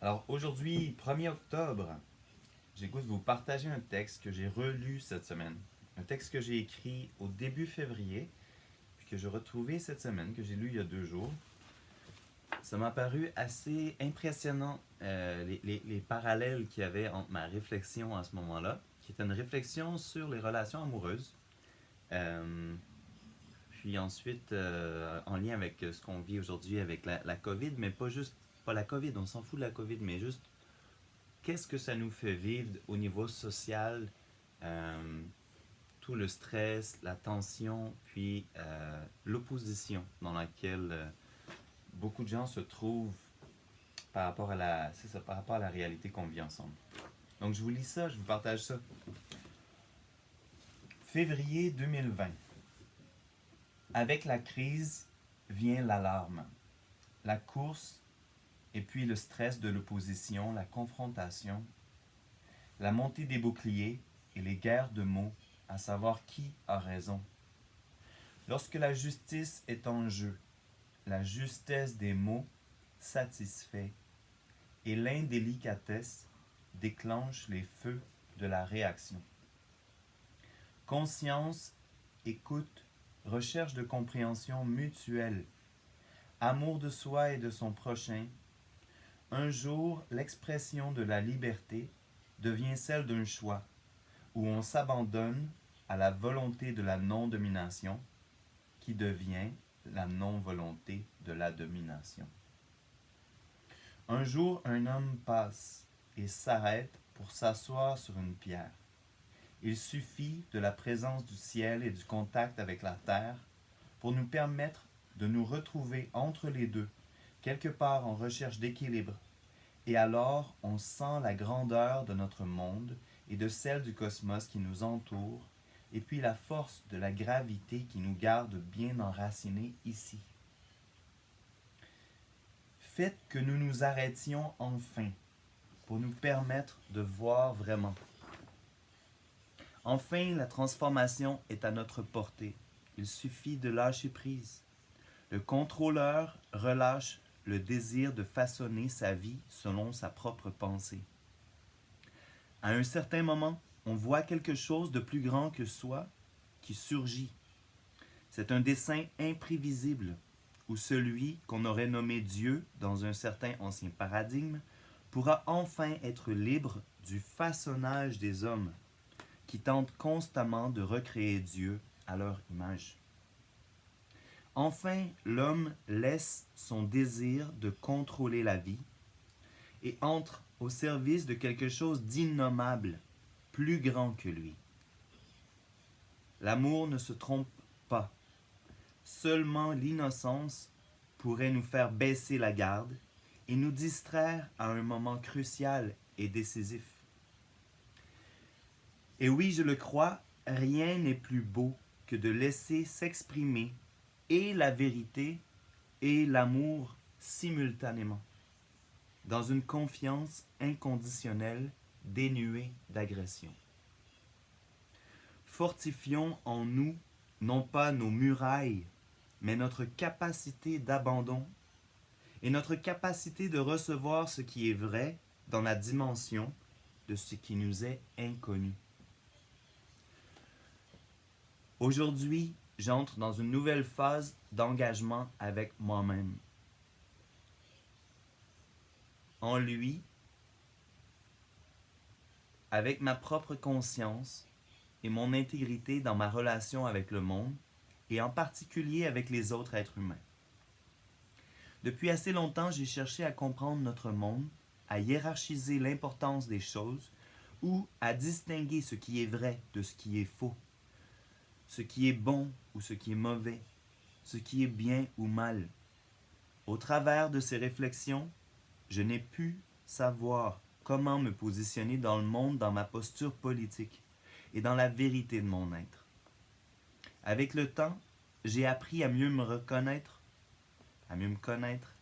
Alors aujourd'hui, 1er octobre, j'ai le goût de vous partager un texte que j'ai relu cette semaine. Un texte que j'ai écrit au début février, puis que j'ai retrouvé cette semaine, que j'ai lu il y a 2 jours. Ça m'a paru assez impressionnant, les parallèles qu'il y avait entre ma réflexion à ce moment-là, qui était une réflexion sur les relations amoureuses. Euh, Puis ensuite, en lien avec ce qu'on vit aujourd'hui avec la COVID, mais pas la COVID, on s'en fout de la COVID, mais juste qu'est-ce que ça nous fait vivre au niveau social, euh, tout le stress, la tension, puis l'opposition dans laquelle beaucoup de gens se trouvent par rapport à c'est ça, par rapport à la réalité qu'on vit ensemble. Donc je vous lis ça, je vous partage ça. Février 2020. Avec la crise vient l'alarme, la course et puis le stress de l'opposition, la confrontation, la montée des boucliers et les guerres de mots, à savoir qui a raison. Lorsque la justice est en jeu, la justesse des mots satisfait et l'indélicatesse déclenche les feux de la réaction. Conscience, écoute, recherche de compréhension mutuelle, amour de soi et de son prochain. Un jour, l'expression de la liberté devient celle d'un choix, où on s'abandonne à la volonté de la non-domination, qui devient la non-volonté de la domination. Un jour, un homme passe et s'arrête pour s'asseoir sur une pierre. Il suffit de la présence du ciel et du contact avec la terre pour nous permettre de nous retrouver entre les deux, quelque part en recherche d'équilibre. Et alors, on sent la grandeur de notre monde et de celle du cosmos qui nous entoure, et puis la force de la gravité qui nous garde bien enracinés ici. Faites que nous nous arrêtions enfin pour nous permettre de voir vraiment. Enfin, la transformation est à notre portée. Il suffit de lâcher prise. Le contrôleur relâche le désir de façonner sa vie selon sa propre pensée. À un certain moment, on voit quelque chose de plus grand que soi qui surgit. C'est un dessein imprévisible, où celui qu'on aurait nommé Dieu dans un certain ancien paradigme pourra enfin être libre du façonnage des hommes, qui tentent constamment de recréer Dieu à leur image. Enfin, l'homme laisse son désir de contrôler la vie et entre au service de quelque chose d'innommable, plus grand que lui. L'amour ne se trompe pas. Seulement l'innocence pourrait nous faire baisser la garde et nous distraire à un moment crucial et décisif. Et oui, je le crois, rien n'est plus beau que de laisser s'exprimer et la vérité et l'amour simultanément, dans une confiance inconditionnelle dénuée d'agression. Fortifions en nous non pas nos murailles, mais notre capacité d'abandon et notre capacité de recevoir ce qui est vrai dans la dimension de ce qui nous est inconnu. Aujourd'hui, j'entre dans une nouvelle phase d'engagement avec moi-même. En lui, avec ma propre conscience et mon intégrité dans ma relation avec le monde, et en particulier avec les autres êtres humains. Depuis assez longtemps, j'ai cherché à comprendre notre monde, à hiérarchiser l'importance des choses, ou à distinguer ce qui est vrai de ce qui est faux, ce qui est bon ou ce qui est mauvais, ce qui est bien ou mal. Au travers de ces réflexions, je n'ai pu savoir comment me positionner dans le monde, dans ma posture politique et dans la vérité de mon être. Avec le temps, j'ai appris à mieux me reconnaître, à mieux me connaître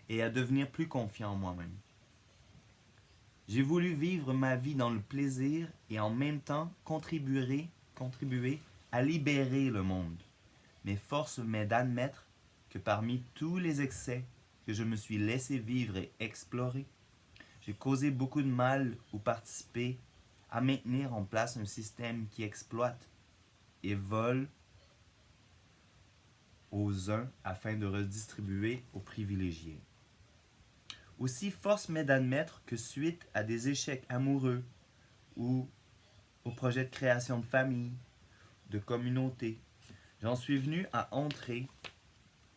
et à devenir plus confiant en moi-même. J'ai voulu vivre ma vie dans le plaisir et en même temps contribuer à libérer le monde. Mais force m'est d'admettre que parmi tous les excès que je me suis laissé vivre et explorer, J'ai causé beaucoup de mal ou participé à maintenir en place un système qui exploite et vole aux uns afin de redistribuer aux privilégiés. Aussi, force m'est d'admettre que suite à des échecs amoureux ou au projet de création de famille, de communauté, j'en suis venu à entrer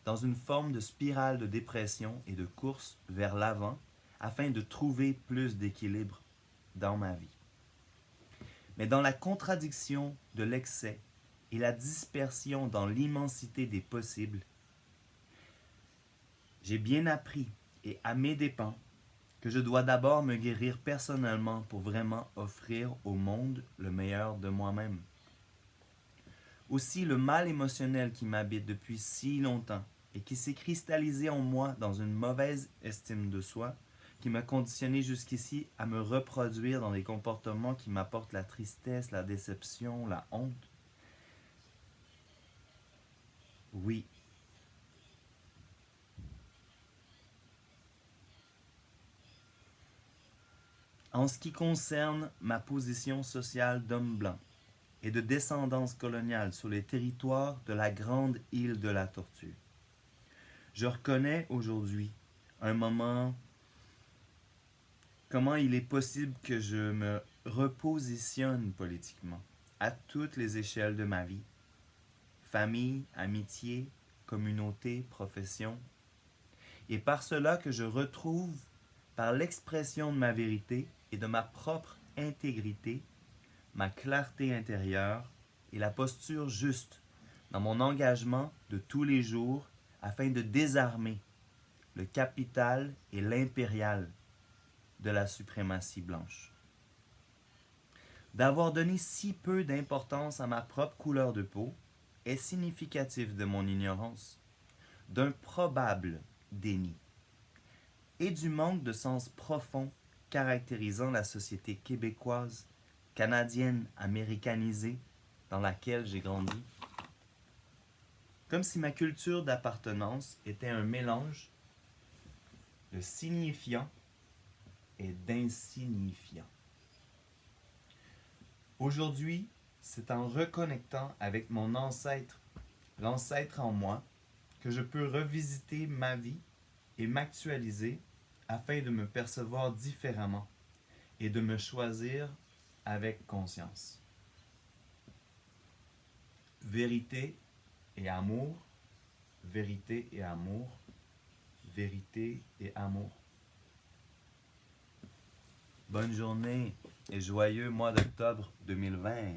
dans une forme de spirale de dépression et de course vers l'avant afin de trouver plus d'équilibre dans ma vie. Mais dans la contradiction de l'excès et la dispersion dans l'immensité des possibles, j'ai bien appris, et à mes dépens, que je dois d'abord me guérir personnellement pour vraiment offrir au monde le meilleur de moi-même. Aussi, le mal émotionnel qui m'habite depuis si longtemps et qui s'est cristallisé en moi dans une mauvaise estime de soi, qui m'a conditionné jusqu'ici à me reproduire dans des comportements qui m'apportent la tristesse, la déception, la honte. Oui. En ce qui concerne ma position sociale d'homme blanc et de descendance coloniale sur les territoires de la grande île de la Tortue, je reconnais aujourd'hui un moment comment il est possible que je me repositionne politiquement à toutes les échelles de ma vie. Famille, amitié, communauté, profession. Et par cela que je retrouve, par l'expression de ma vérité et de ma propre intégrité, ma clarté intérieure et la posture juste dans mon engagement de tous les jours afin de désarmer le capital et l'impérial de la suprématie blanche. D'avoir donné si peu d'importance à ma propre couleur de peau est significatif de mon ignorance, d'un probable déni et du manque de sens profond caractérisant la société québécoise, canadienne, américanisée dans laquelle j'ai grandi. Comme si ma culture d'appartenance était un mélange de signifiant et d'insignifiant. Aujourd'hui, c'est en reconnectant avec mon ancêtre, l'ancêtre en moi, que je peux revisiter ma vie et m'actualiser afin de me percevoir différemment et de me choisir avec conscience. Vérité et amour, vérité et amour, vérité et amour. Bonne journée et joyeux mois d'octobre 2020.